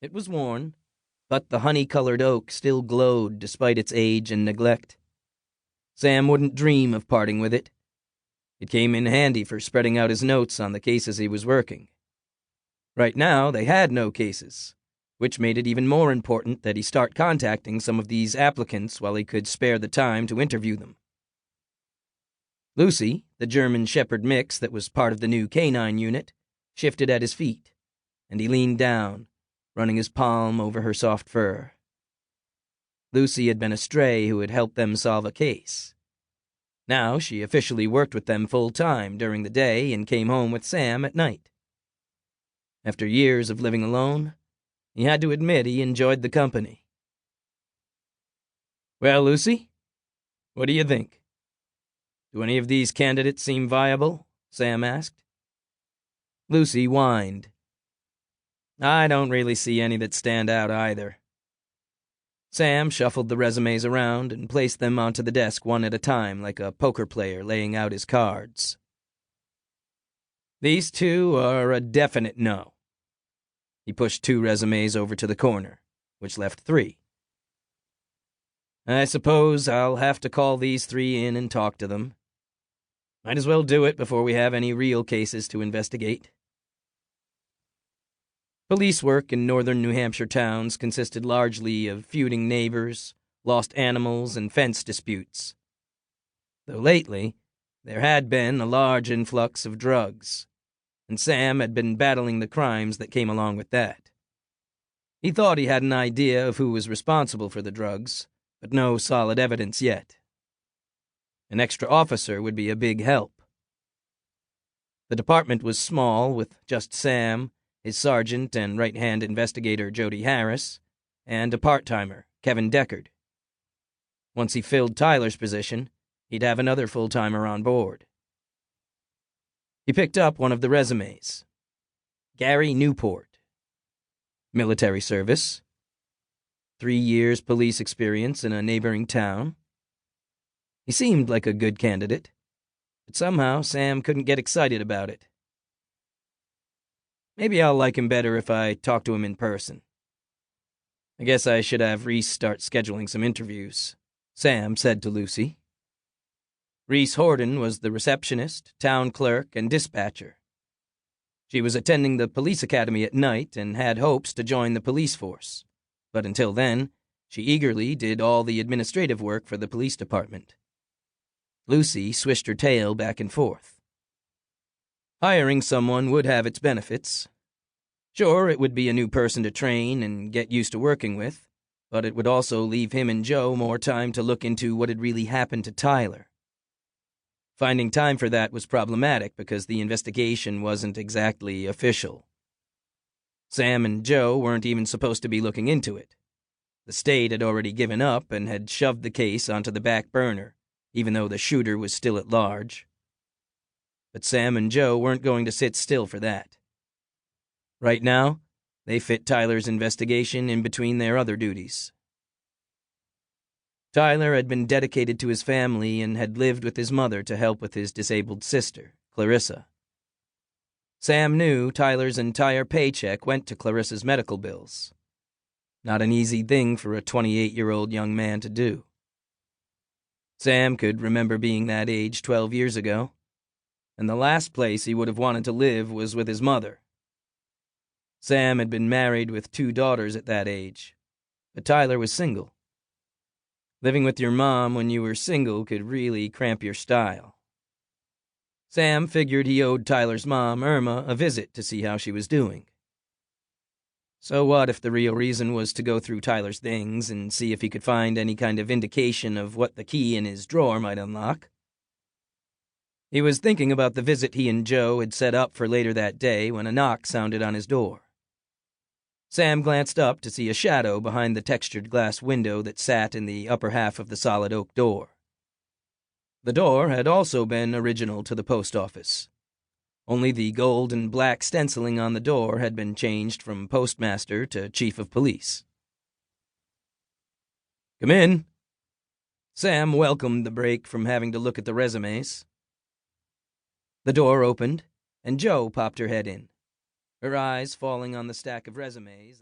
It was worn, but the honey-colored oak still glowed despite its age and neglect. Sam wouldn't dream of parting with it. It came in handy for spreading out his notes on the cases he was working. Right now, they had no cases, which made it even more important that he start contacting some of these applicants while he could spare the time to interview them. Lucy, the German Shepherd mix that was part of the new canine unit, shifted at his feet, and he leaned down, running his palm over her soft fur. Lucy had been a stray who had helped them solve a case. Now she officially worked with them full-time during the day and came home with Sam at night. After years of living alone, he had to admit he enjoyed the company. "Well, Lucy, what do you think? Do any of these candidates seem viable?" Sam asked. Lucy whined. "I don't really see any that stand out either." Sam shuffled the resumes around and placed them onto the desk one at a time like a poker player laying out his cards. "These two are a definite no." He pushed 2 resumes over to the corner, which left 3. "I suppose I'll have to call these 3 in and talk to them. Might as well do it before we have any real cases to investigate." Police work in northern New Hampshire towns consisted largely of feuding neighbors, lost animals, and fence disputes. Though lately, there had been a large influx of drugs, and Sam had been battling the crimes that came along with that. He thought he had an idea of who was responsible for the drugs, but no solid evidence yet. An extra officer would be a big help. The department was small, with just Sam, his sergeant and right-hand investigator Jody Harris, and a part-timer, Kevin Deckard. Once he filled Tyler's position, he'd have another full-timer on board. He picked up one of the resumes. Gary Newport. Military service. 3 years police experience in a neighboring town. He seemed like a good candidate, but somehow Sam couldn't get excited about it. Maybe I'll like him better if I talk to him in person. I guess I should have Reese start scheduling some interviews, Sam said to Lucy. Reese Horton was the receptionist, town clerk, and dispatcher. She was attending the police academy at night and had hopes to join the police force, but until then, she eagerly did all the administrative work for the police department. Lucy swished her tail back and forth. Hiring someone would have its benefits. Sure, it would be a new person to train and get used to working with, but it would also leave him and Joe more time to look into what had really happened to Tyler. Finding time for that was problematic because the investigation wasn't exactly official. Sam and Joe weren't even supposed to be looking into it. The state had already given up and had shoved the case onto the back burner, even though the shooter was still at large. But Sam and Joe weren't going to sit still for that. Right now, they fit Tyler's investigation in between their other duties. Tyler had been dedicated to his family and had lived with his mother to help with his disabled sister, Clarissa. Sam knew Tyler's entire paycheck went to Clarissa's medical bills. Not an easy thing for a 28-year-old young man to do. Sam could remember being that age 12 years ago, and the last place he would have wanted to live was with his mother. Sam had been married with 2 daughters at that age, but Tyler was single. Living with your mom when you were single could really cramp your style. Sam figured he owed Tyler's mom, Irma, a visit to see how she was doing. So what if the real reason was to go through Tyler's things and see if he could find any kind of indication of what the key in his drawer might unlock? He was thinking about the visit he and Joe had set up for later that day when a knock sounded on his door. Sam glanced up to see a shadow behind the textured glass window that sat in the upper half of the solid oak door. The door had also been original to the post office. Only the gold and black stenciling on the door had been changed from postmaster to chief of police. "Come in." Sam welcomed the break from having to look at the resumes. The door opened, and Joe popped her head in, her eyes falling on the stack of resumes.